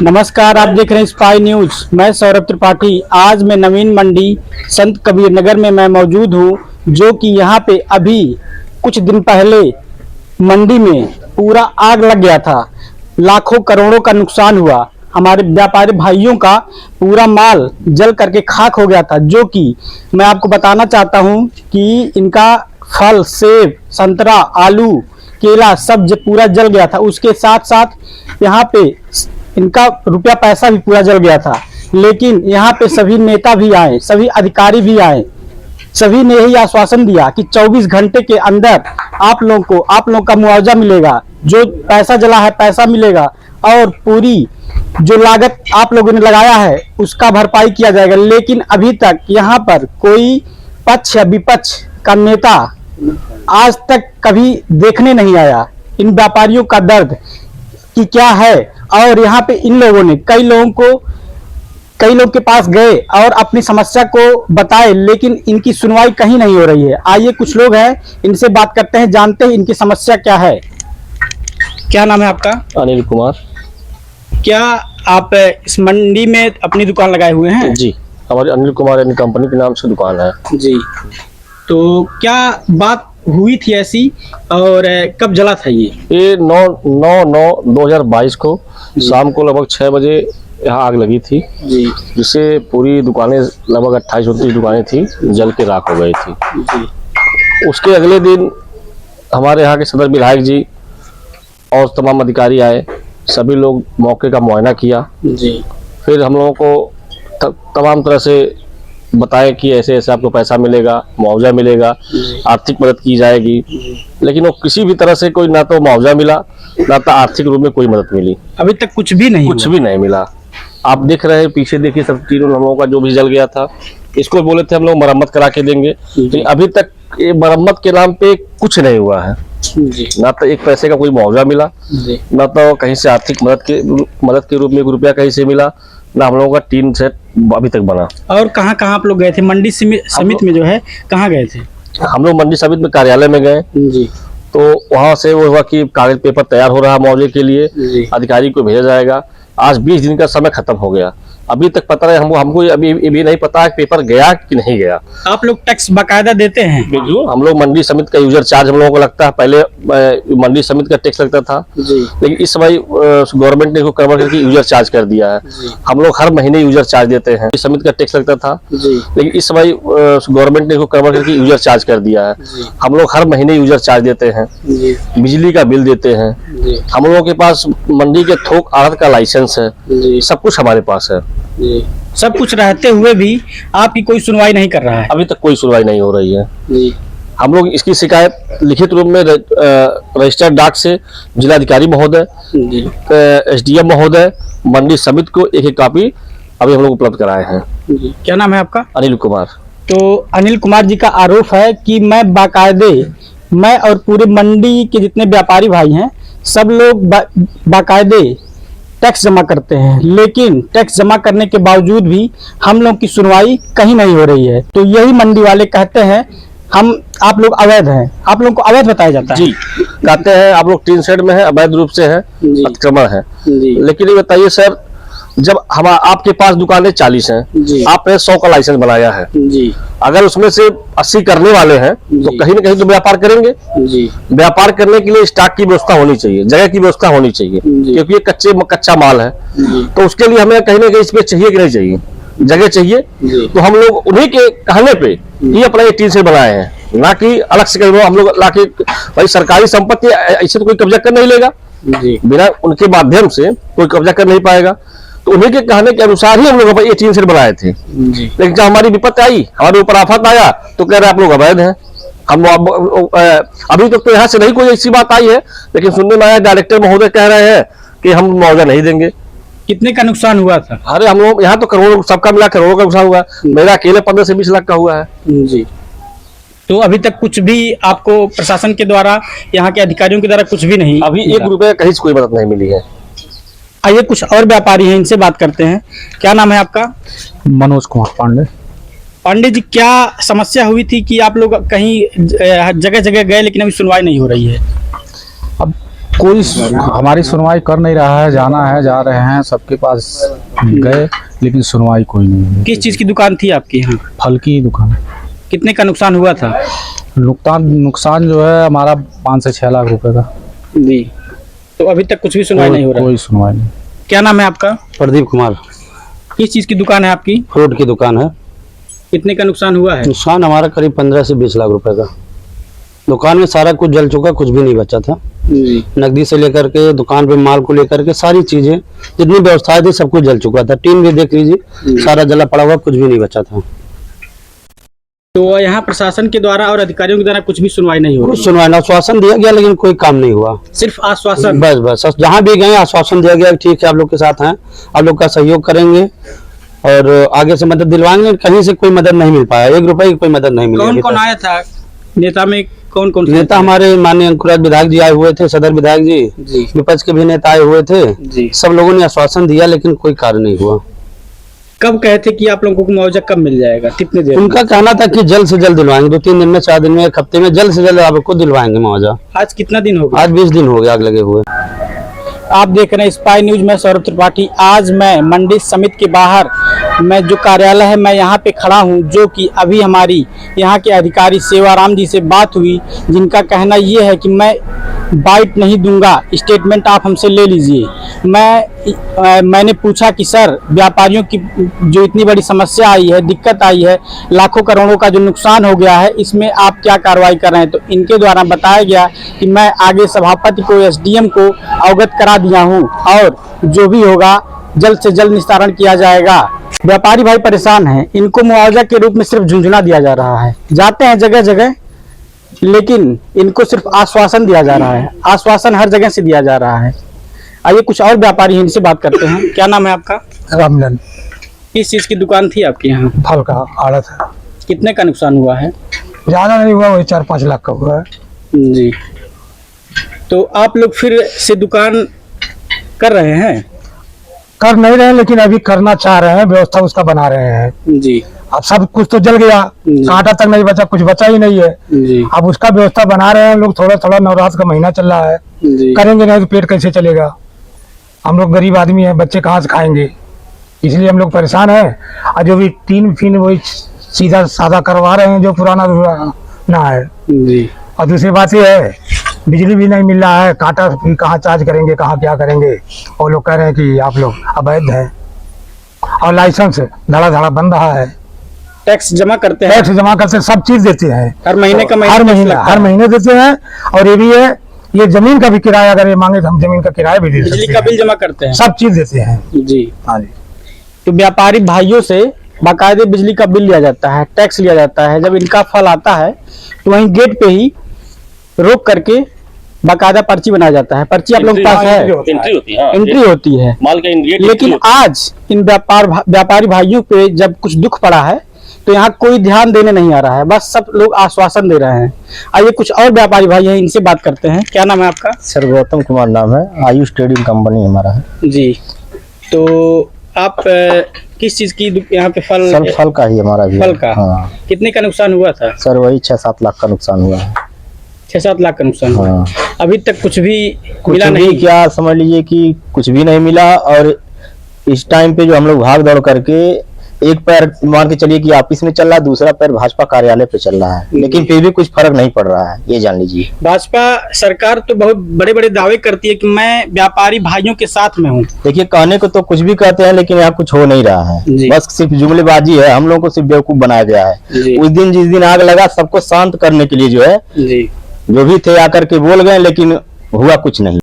नमस्कार, आप देख रहे हैं स्पाई न्यूज। मैं सौरभ त्रिपाठी। आज मैं नवीन मंडी संत कबीर नगर में मैं मौजूद हूं, जो कि यहां पे अभी कुछ दिन पहले मंडी में पूरा आग लग गया था। लाखों करोड़ों का नुकसान हुआ। हमारे व्यापारी भाइयों का पूरा माल जल करके खाक हो गया था, जो कि मैं आपको बताना चाहता हूं कि इनका फल, सेब, संतरा, आलू, केला सब पूरा जल गया था। उसके साथ साथ यहाँ पे इनका रुपया पैसा भी पूरा जल गया था। लेकिन यहाँ पे सभी नेता भी आए, सभी अधिकारी भी आए, सभी ने यही आश्वासन दिया कि 24 घंटे के अंदर आप लोगों का मुआवजा मिलेगा, जो पैसा जला है पैसा मिलेगा, और पूरी जो लागत आप लोगों ने लगाया है उसका भरपाई किया जाएगा। लेकिन अभी तक यहाँ पर कोई पक्ष या विपक्ष का नेता आज तक कभी देखने नहीं आया। इन व्यापारियों का दर्द कि क्या है, और यहाँ पे इन लोगों ने कई लोग के पास गए और अपनी समस्या को बताए, लेकिन इनकी सुनवाई कहीं नहीं हो रही है। आइए कुछ लोग हैं, इनसे बात करते हैं, जानते हैं इनकी समस्या क्या है। क्या नाम है आपका? अनिल कुमार। क्या आप इस मंडी में अपनी दुकान लगाए हुए हैं? जी, हमारी अनिल कुमार यानी कंपनी के नाम से दुकान है। जी, तो क्या बात हुई थी ऐसी, और कब जला था ये? 9/9/2022 को शाम को लगभग 6 बजे यहाँ आग लगी थी, जी, जिससे पूरी दुकानें, लगभग 28-29 दुकानें थी, जल के राख हो गई थी। जी। उसके अगले दिन हमारे यहाँ के सदर विधायक जी और तमाम अधिकारी आए, सभी लोग मौके का मुआयना किया। जी। फिर हम लोगों को तमाम तरह से बताया कि ऐसे ऐसे आपको पैसा मिलेगा, मुआवजा मिलेगा, आर्थिक मदद की जाएगी। लेकिन वो किसी भी तरह से कोई, ना तो मुआवजा मिला, ना तो आर्थिक रूप में कोई मदद मिली। अभी तक कुछ भी नहीं मिला। आप देख रहे हैं पीछे, देखिए सब तीनों हम लोगों का जो भी जल गया था, इसको बोले थे हम लोग मरम्मत करा के देंगे, तो अभी तक ये मरम्मत के नाम पे कुछ नहीं हुआ है। जी। ना तो एक पैसे का कोई मुआवजा मिला, ना तो कहीं से आर्थिक मदद के रूप में 1 रुपया कहीं से मिला, ना हम लोगों का टीन सेट अभी तक बना। और कहाँ आप लोग गए थे? मंडी समिति में जो है, कहाँ गए थे? हम लोग मंडी समिति में कार्यालय में गए। जी। तो वहां से वो हुआ कि कागज पेपर तैयार हो रहा है मुआवजे के लिए, अधिकारी को भेजा जाएगा। आज 20 दिन का समय खत्म हो गया, अभी तक पता नहीं हमको अभी भी नहीं पता है पेपर गया कि नहीं गया। आप लोग टैक्स बाकायदा देते हैं? हम लोग मंडी समिति का यूजर चार्ज हम लोगों को लगता है, पहले मंडी समिति का टैक्स लगता था, लेकिन इस समय गवर्नमेंट ने इसको कवर करके यूजर चार्ज कर दिया है। हम लोग हर महीने यूजर चार्ज देते हैं। समिति का टैक्स लगता था, लेकिन इस समय गवर्नमेंट ने इसको कवर करके यूजर चार्ज कर दिया है। हम लोग हर महीने यूजर चार्ज देते हैं, बिजली का बिल देते हैं। हम लोगों के पास मंडी के थोक आड़त का लाइसेंस है, सब कुछ हमारे पास है। सब कुछ रहते हुए भी आपकी कोई सुनवाई नहीं कर रहा है? अभी तक कोई सुनवाई नहीं हो रही है। हम लोग इसकी शिकायत लिखित रूप में रजिस्टर्ड डाक से जिलाधिकारी महोदय, SDM महोदय, मंडी समिति को एक कॉपी अभी हम लोग उपलब्ध कराए हैं। क्या नाम है आपका? अनिल कुमार। तो अनिल कुमार जी का आरोप है कि मैं और पूरे मंडी के जितने व्यापारी भाई हैं, सब लोग बाकायदे टैक्स जमा करते हैं, लेकिन टैक्स जमा करने के बावजूद भी हम लोग की सुनवाई कहीं नहीं हो रही है। तो यही मंडी वाले कहते हैं आप लोग अवैध हैं, आप लोगों को अवैध बताया जाता है। जी, कहते हैं आप लोग टीन शेड में है, अवैध रूप से है, अतिक्रमण है। लेकिन ये बताइए सर, जब आपके पास दुकानें 40 हैं, आपने 100 का लाइसेंस बनाया है, अगर उसमें से 80 करने वाले हैं तो कहीं ना कहीं तो व्यापार करेंगे। व्यापार करने के लिए स्टॉक की व्यवस्था होनी चाहिए, जगह की व्यवस्था होनी चाहिए, क्योंकि ये कच्चा माल है। तो उसके लिए हमें कहीं ना कहीं स्पेस चाहिए कि नहीं चाहिए, जगह चाहिए। तो हम लोग उन्हीं के कहने पे ही अपना ये टीन से बनाए हैं, ना कि अलग से कहीं हम लोग लाके, भाई सरकारी संपत्ति ऐसे तो कोई कब्जा कर नहीं लेगा, बिना उनके माध्यम से कोई कब्जा कर नहीं पाएगा। तो उन्हीं के कहने के अनुसार ही हम लोग ये टीन सेट बनाए थे। लेकिन जब हमारी विपत्ति आई, हमारे ऊपर आफत आया, तो कह रहे आप लोग अवैध हैं। हम अभी तक तो यहाँ से नहीं कोई ऐसी बात आई है, लेकिन सुनने में आया डायरेक्टर महोदय कह रहे हैं कि हम मुआवजा नहीं देंगे। कितने का नुकसान हुआ था? अरे हम लोग यहाँ तो करोड़ों, सबका मिला करोड़ों का नुकसान हुआ। मेरा अकेले 15 से 20 लाख का हुआ है। जी। तो अभी तक कुछ भी आपको प्रशासन के द्वारा, यहाँ के अधिकारियों के द्वारा कुछ भी नहीं? अभी 1 रुपये कहीं से कोई मदद नहीं मिली है। आइए कुछ और व्यापारी हैं, इनसे बात करते हैं। क्या नाम है आपका? मनोज कुमार पांडे। पांडे जी, क्या समस्या हुई थी कि आप लोग कहीं जगह जगह गए लेकिन अभी सुनवाई नहीं हो रही है? अब कोई हमारी सुनवाई कर नहीं रहा है। जाना है, जा रहे हैं, सबके पास गए लेकिन सुनवाई कोई नहीं है। किस चीज की दुकान थी आपकी यहाँ? फल की दुकान। कितने का नुकसान हुआ था? नुकसान जो है हमारा 5 से 6 लाख रुपए का। जी। तो अभी तक कुछ भी सुनवाई नहीं हो रहा? कोई सुनवाई नहीं। क्या नाम है आपका? प्रदीप कुमार। किस चीज की दुकान है आपकी? फ्रूट की दुकान है। कितने का नुकसान हुआ है? नुकसान हमारा करीब 15 से 20 लाख रुपए का। दुकान में सारा कुछ जल चुका, कुछ भी नहीं बचा था। जी। नकदी से लेकर के दुकान पे माल को लेकर के सारी चीजें जितनी व्यवस्थाएं थी सब कुछ जल चुका था। टीन भी देख लीजिए, सारा जला पड़ा हुआ, कुछ भी नहीं बचा था। तो यहाँ प्रशासन के द्वारा और अधिकारियों के द्वारा कुछ भी सुनवाई नहीं हो कुछ रही? सुनवाई ना, आश्वासन दिया गया लेकिन कोई काम नहीं हुआ। सिर्फ आश्वासन? बस बस जहाँ भी गए आश्वासन दिया गया, ठीक है आप लोग के साथ हैं, आप लोग का सहयोग करेंगे और आगे से मदद दिलवाएंगे। कहीं से कोई मदद नहीं मिल पाया, 1 रुपए की कोई मदद नहीं मिली। कौन कौन आया था नेता में? कौन कौन नेता हमारे माननीय अंकुराज विधायक जी आए हुए थे, सदर विधायक जी, जी। विपक्ष के भी नेता आए हुए थे। जी। सब लोगों ने आश्वासन दिया लेकिन कोई कार्य नहीं हुआ। कब कहते कि आप लोगों को मुआवजा कब मिल जाएगा? कितने देर में? उनका कहना था कि जल्द से जल्द दिलवाएंगे, 2-3 दिन में, 4 दिन में, 1 हफ्ते में, जल्द से जल्द आपको दिलवाएंगे मुआवजा। आज कितना दिन हो गया? आज 20 दिन हो गया आग लगे हुए। आप देख रहे हैं स्पाई न्यूज में सौरभ त्रिपाठी। आज मैं मंडी समिति के बाहर मैं जो कार्यालय है मैं यहाँ पे खड़ा हूँ, जो कि अभी हमारी यहाँ के अधिकारी सेवाराम जी से बात हुई, जिनका कहना ये है कि मैं बाइट नहीं दूंगा, स्टेटमेंट आप हमसे ले लीजिए। मैंने पूछा कि सर व्यापारियों की जो इतनी बड़ी समस्या आई है, दिक्कत आई है, लाखों करोड़ों का जो नुकसान हो गया है, इसमें आप क्या कार्रवाई कर रहे हैं? तो इनके द्वारा बताया गया कि मैं आगे सभापति को, एसडीएम को अवगत करा दिया हूं और जो भी होगा जल्द से जल्द निस्तारण किया जाएगा। व्यापारी भाई परेशान हैं, इनको मुआवजा के रूप में सिर्फ झुंझुना दिया जा रहा है। जाते हैं जगह जगह लेकिन इनको सिर्फ आश्वासन दिया जा रहा है, आश्वासन हर जगह से दिया जा रहा है। आइए कुछ और व्यापारी हैं, इनसे बात करते हैं। क्या नाम है आपका? रामलन। किस चीज की दुकान थी आपकी यहाँ? फल का आड़त है। कितने का नुकसान हुआ है? ज्यादा नहीं हुआ, वही 4-5 लाख का हुआ है। जी। तो आप लोग फिर से दुकान कर रहे हैं? कर नहीं रहे लेकिन अभी करना चाह रहे हैं, व्यवस्था उसका बना रहे हैं। जी। अब सब कुछ तो जल गया, कांटा तक नहीं बचा, कुछ बचा ही नहीं है। जी। अब उसका व्यवस्था बना रहे हैं लोग। थोड़ा थोड़ा नवरात्र का महीना चल रहा है, जी। करेंगे नहीं तो पेट कैसे चलेगा? हम लोग गरीब आदमी हैं, बच्चे कहाँ से खाएंगे? इसलिए हम लोग परेशान हैं। और जो भी टीन फिन वही सीधा सादा करवा रहे हैं, जो पुराना ना है। जी। और दूसरी बात ये है, बिजली भी नहीं मिल रहा है, कांटा भी कहाँ चार्ज करेंगे, कहाँ क्या करेंगे? और लोग कह रहे हैं कि आप लोग अवैध हैं। और लाइसेंस धड़ा धड़ा बन रहा है। टैक्स जमा करते हैं? टैक्स जमा करते, सब चीज देते हैं, हर महीने का हर महीने देते हैं। और ये भी है, ये जमीन का भी किराया अगर ये मांगे तो हम जमीन का किराया भी दे सकते हैं। बिजली का बिल जमा करते हैं? सब चीज देते हैं। जी। हाँ जी। तो व्यापारी भाइयों से बाकायदे बिजली का बिल लिया जाता है, टैक्स लिया जाता है। जब इनका फल आता है तो वहीं गेट पे ही रोक करके बाकायदा पर्ची बनाया जाता है। पर्ची आप लोगों के पास है? एंट्री होती है। एंट्री होती है माल का लेकिन आज इन व्यापारी भाइयों पे जब कुछ दुख पड़ा है तो यहाँ कोई ध्यान देने नहीं आ रहा है, बस सब लोग आश्वासन दे रहे हैं। आइए कुछ और व्यापारी भाई हैं, इनसे बात करते हैं। क्या नाम है आपका? सर गौतम कुमार नाम है, आयुष ट्रेडिंग कंपनी हमारा है। जी। तो आप किस चीज की यहाँ पे सर फल का ही हमारा भी फल है। का? हाँ। कितने का नुकसान हुआ था? सर वही 6-7 लाख का नुकसान हुआ है। 6-7 लाख का नुकसान हुआ। हाँ। अभी तक कुछ भी कुछ मिला भी नहीं? क्या समझ लीजिए कि कुछ भी नहीं मिला। और इस टाइम पे जो हम लोग भाग दौड़ करके, एक पैर मान के चलिए कि ऑफिस में चल रहा है, दूसरा पैर भाजपा कार्यालय पे चल रहा है, लेकिन फिर भी कुछ फर्क नहीं पड़ रहा है, ये जान लीजिए। भाजपा सरकार तो बहुत बड़े बड़े दावे करती है कि मैं व्यापारी भाइयों के साथ में हूँ। देखिए कहने को तो कुछ भी कहते हैं लेकिन यहाँ कुछ हो नहीं रहा है, बस सिर्फ जुमलेबाजी है। हम लोग को सिर्फ बेवकूफ बनाया गया है। उस दिन जिस दिन आग लगा, सबको शांत करने के लिए जो है, जो भी थे आकर के बोल गए, लेकिन हुआ कुछ नहीं।